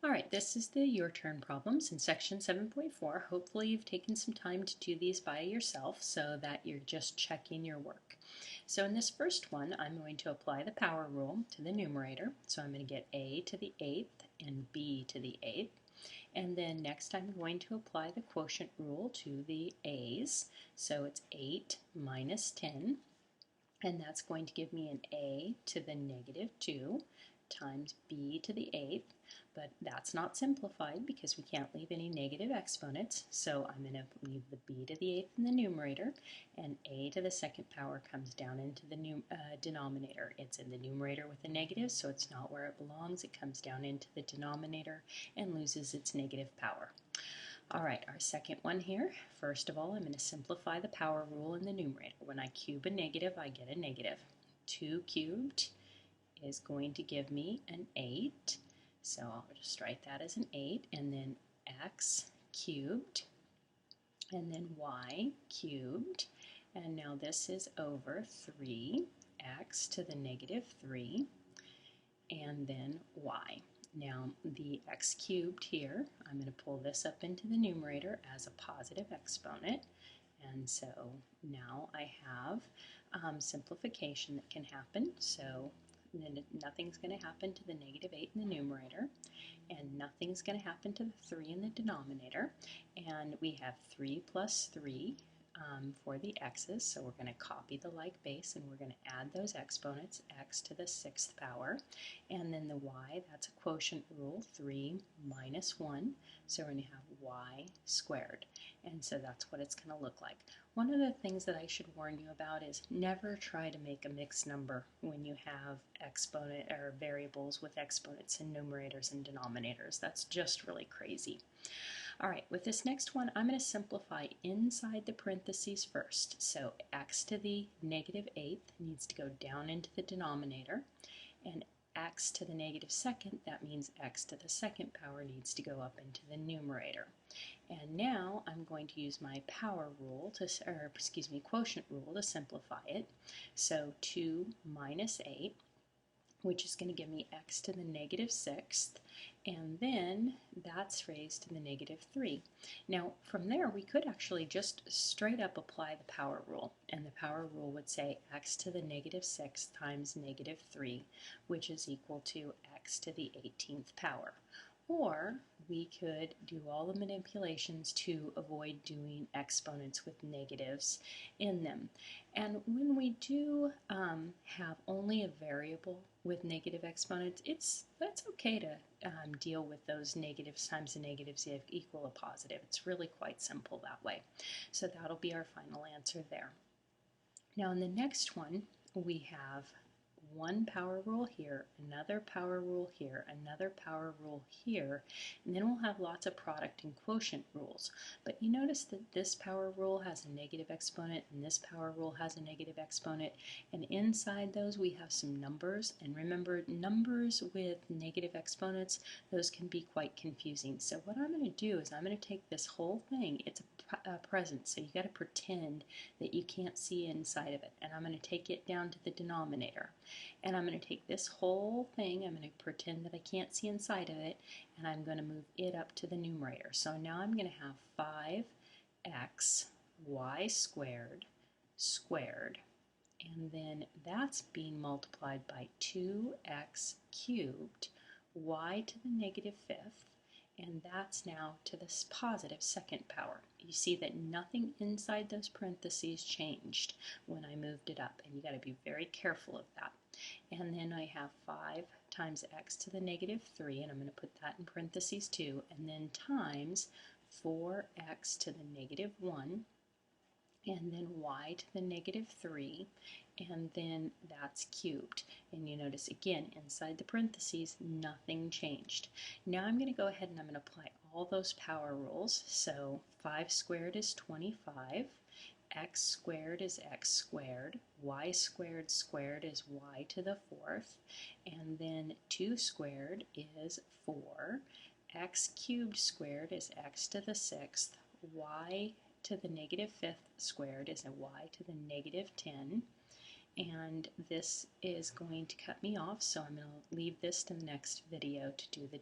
All right, this is the Your Turn problems in section 7.4. Hopefully you've taken some time to do these by yourself so that you're just checking your work. So in this first one, I'm going to apply the power rule to the numerator. So I'm going to get a to the 8th and b to the 8th. And then next I'm going to apply the quotient rule to the a's. So it's 8 minus 10. And that's going to give me an a to the negative 2 times b to the 8th, but that's not simplified because we can't leave any negative exponents, so I'm going to leave the b to the 8th in the numerator, and a to the second power comes down into the denominator. It's in the numerator with a negative, so it's not where it belongs. It comes down into the denominator and loses its negative power. All right, our second one here. First of all, I'm going to simplify the power rule in the numerator. When I cube a negative, I get a negative. 2 cubed is going to give me an 8. So I'll just write that as an 8, and then x cubed, and then y cubed. And now this is over 3x to the negative 3, and then y. Now the x cubed here, I'm going to pull this up into the numerator as a positive exponent, and so now I have simplification that can happen. So nothing's going to happen to the negative 8 in the numerator, and nothing's going to happen to the 3 in the denominator, and we have 3 plus 3 for the x's, so we're going to copy the like base and we're going to add those exponents, x to the 6th power, and then the y, that's a quotient rule, 3 minus 1, so we're going to have y squared, and so that's what it's going to look like. One of the things that I should warn you about is never try to make a mixed number when you have exponent or variables with exponents and numerators and denominators. That's just really crazy. All right, with this next one, I'm going to simplify inside the parentheses first. So x to the negative 8th needs to go down into the denominator, and x to the negative 2nd, that means x to the 2nd power needs to go up into the numerator. And now I'm going to use my power rule to, or excuse me, quotient rule to simplify it. So 2 minus 8, which is going to give me x to the negative 6th, and then that's raised to the negative 3. Now from there we could actually just straight up apply the power rule, and the power rule would say x to the negative 6th times negative 3, which is equal to x to the 18th power. Or we could do all the manipulations to avoid doing exponents with negatives in them. And when we do have only a variable with negative exponents, that's okay to deal with those negatives times the negatives equal a positive. It's really quite simple that way. So that'll be our final answer there. Now in the next one, we have one power rule here, another power rule here, another power rule here, and then we'll have lots of product and quotient rules. But you notice that this power rule has a negative exponent and this power rule has a negative exponent, and inside those we have some numbers, and remember, numbers with negative exponents, those can be quite confusing. So what I'm going to do is I'm going to take this whole thing, it's a present, so you got to pretend that you can't see inside of it, and I'm going to take it down to the denominator. And I'm going to take this whole thing, I'm going to pretend that I can't see inside of it, and I'm going to move it up to the numerator. So now I'm going to have 5x y squared squared, and then that's being multiplied by 2x cubed y to the negative 5th, and that's now to the positive 2nd power. You see that nothing inside those parentheses changed when I moved it up, and you got to be very careful of that. And then I have 5 times x to the negative 3, and I'm going to put that in parentheses too, and then times 4x to the negative 1, and then y to the negative 3, and then that's cubed. And you notice again, inside the parentheses, nothing changed. Now I'm going to go ahead and I'm going to apply all those power rules. So 5 squared is 25, x squared is x squared, y squared squared is y to the 4th, and then 2 squared is 4, x cubed squared is x to the 6th, y to the negative 5th squared is a y to the negative 10, and this is going to cut me off, so I'm going to leave this to the next video to do the